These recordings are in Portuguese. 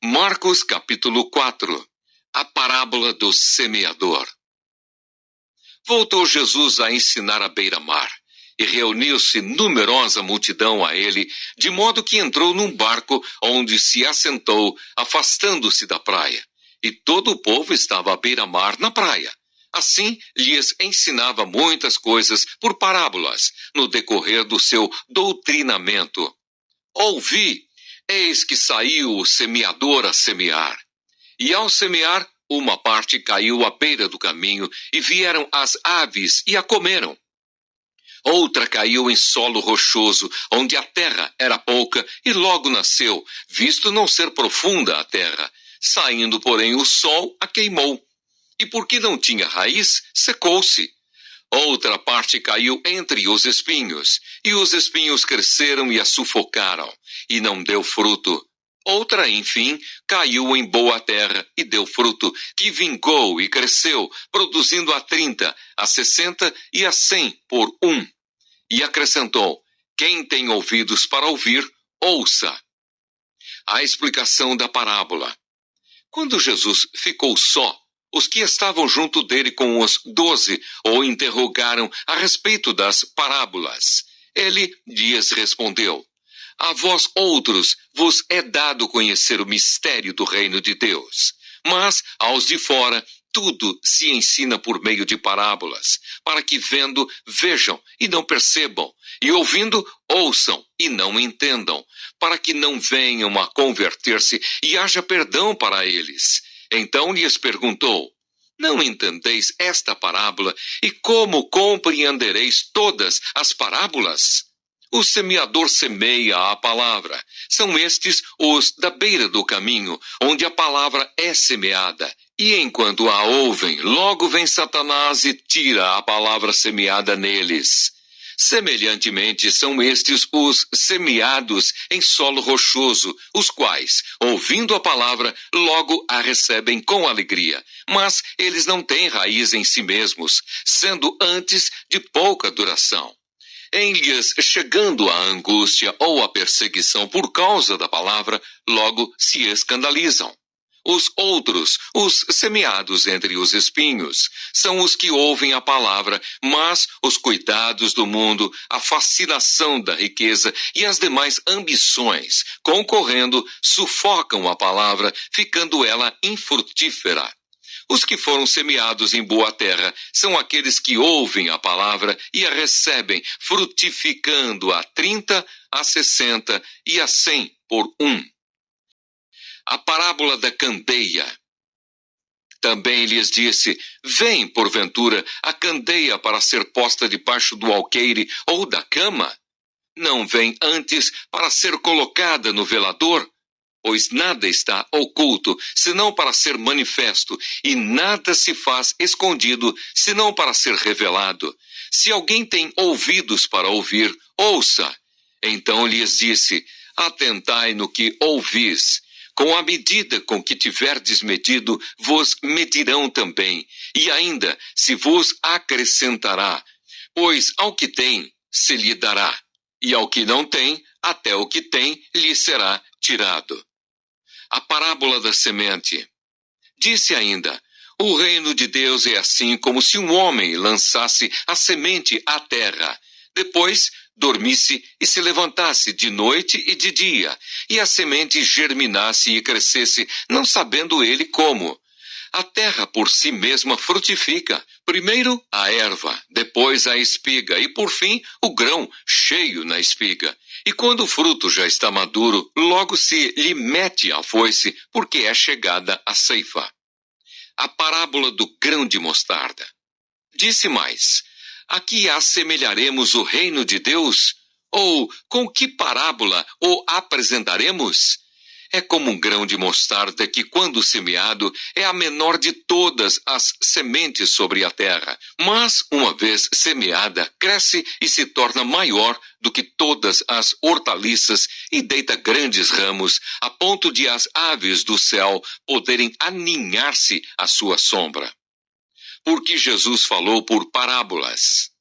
Marcos capítulo 4. A parábola do semeador. Voltou Jesus a ensinar à beira-mar, e reuniu-se numerosa multidão a ele, de modo que entrou num barco, onde se assentou, afastando-se da praia. E todo o povo estava à beira-mar na praia. Assim, lhes ensinava muitas coisas por parábolas, no decorrer do seu doutrinamento. Ouvi, eis que saiu o semeador a semear. E ao semear, uma parte caiu à beira do caminho, e vieram as aves e a comeram. Outra caiu em solo rochoso, onde a terra era pouca, e logo nasceu, visto não ser profunda a terra. Saindo, porém, o sol a queimou. E porque não tinha raiz, secou-se. Outra parte caiu entre os espinhos, e os espinhos cresceram e a sufocaram, e não deu fruto. Outra, enfim, caiu em boa terra e deu fruto, que vingou e cresceu, produzindo a 30, a 60 e a 100 por um. E acrescentou: quem tem ouvidos para ouvir, ouça. A explicação da parábola. Quando Jesus ficou só, os que estavam junto dele com os 12 o interrogaram a respeito das parábolas. Ele lhes respondeu: a vós outros vos é dado conhecer o mistério do reino de Deus. Mas aos de fora tudo se ensina por meio de parábolas, para que vendo, vejam e não percebam, e ouvindo, ouçam e não entendam, para que não venham a converter-se e haja perdão para eles. Então lhes perguntou: não entendeis esta parábola, e como compreendereis todas as parábolas? O semeador semeia a palavra. São estes os da beira do caminho, onde a palavra é semeada. E enquanto a ouvem, logo vem Satanás e tira a palavra semeada neles. Semelhantemente, são estes os semeados em solo rochoso, os quais, ouvindo a palavra, logo a recebem com alegria. Mas eles não têm raiz em si mesmos, sendo antes de pouca duração. Em lhes chegando a angústia ou a perseguição por causa da palavra, logo se escandalizam. Os outros, os semeados entre os espinhos, são os que ouvem a palavra, mas os cuidados do mundo, a fascinação da riqueza e as demais ambições, concorrendo, sufocam a palavra, ficando ela infrutífera. Os que foram semeados em boa terra são aqueles que ouvem a palavra e a recebem, frutificando a 30, a 60 e a 100 por um. A parábola da candeia. Também lhes disse: vem, porventura, a candeia para ser posta debaixo do alqueire ou da cama? Não vem antes para ser colocada no velador? Pois nada está oculto, senão para ser manifesto, e nada se faz escondido, senão para ser revelado. Se alguém tem ouvidos para ouvir, ouça. Então lhes disse: atentai no que ouvis. Com a medida com que tiverdes medido, vos medirão também, e ainda se vos acrescentará. Pois ao que tem, se lhe dará, e ao que não tem, até o que tem lhe será tirado. A parábola da semente. Disse ainda: o reino de Deus é assim como se um homem lançasse a semente à terra. Depois dormisse e se levantasse de noite e de dia, e a semente germinasse e crescesse, não sabendo ele como. A terra por si mesma frutifica, primeiro a erva, depois a espiga, e por fim o grão cheio na espiga. E quando o fruto já está maduro, logo se lhe mete a foice, porque é chegada a ceifa. A parábola do grão de mostarda. Disse mais: a que assemelharemos o reino de Deus? Ou com que parábola o apresentaremos? É como um grão de mostarda que, quando semeado, é a menor de todas as sementes sobre a terra. Mas, uma vez semeada, cresce e se torna maior do que todas as hortaliças e deita grandes ramos, a ponto de as aves do céu poderem aninhar-se à sua sombra. Porque Jesus falou por parábolas.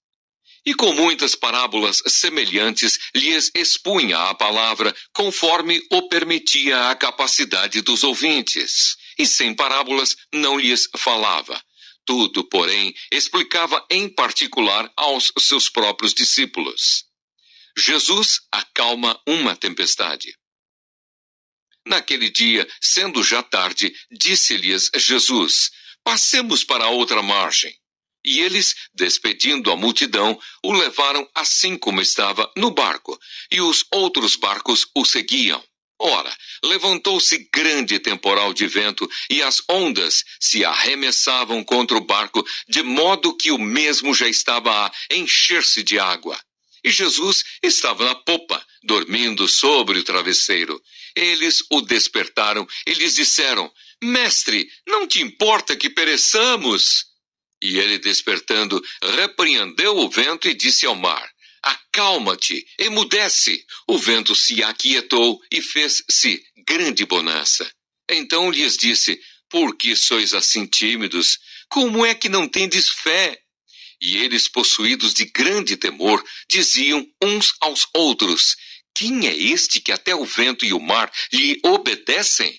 E com muitas parábolas semelhantes lhes expunha a palavra conforme o permitia a capacidade dos ouvintes. E sem parábolas não lhes falava. Tudo, porém, explicava em particular aos seus próprios discípulos. Jesus acalma uma tempestade. Naquele dia, sendo já tarde, disse-lhes Jesus: passemos para a outra margem. E eles, despedindo a multidão, o levaram assim como estava no barco, e os outros barcos o seguiam. Ora, levantou-se grande temporal de vento, e as ondas se arremessavam contra o barco, de modo que o mesmo já estava a encher-se de água. E Jesus estava na popa, dormindo sobre o travesseiro. Eles o despertaram e lhes disseram: Mestre, não te importa que pereçamos? E ele, despertando, repreendeu o vento e disse ao mar: acalma-te, emudece. O vento se aquietou e fez-se grande bonança. Então lhes disse: por que sois assim tímidos? Como é que não tendes fé? E eles, possuídos de grande temor, diziam uns aos outros: quem é este que até o vento e o mar lhe obedecem?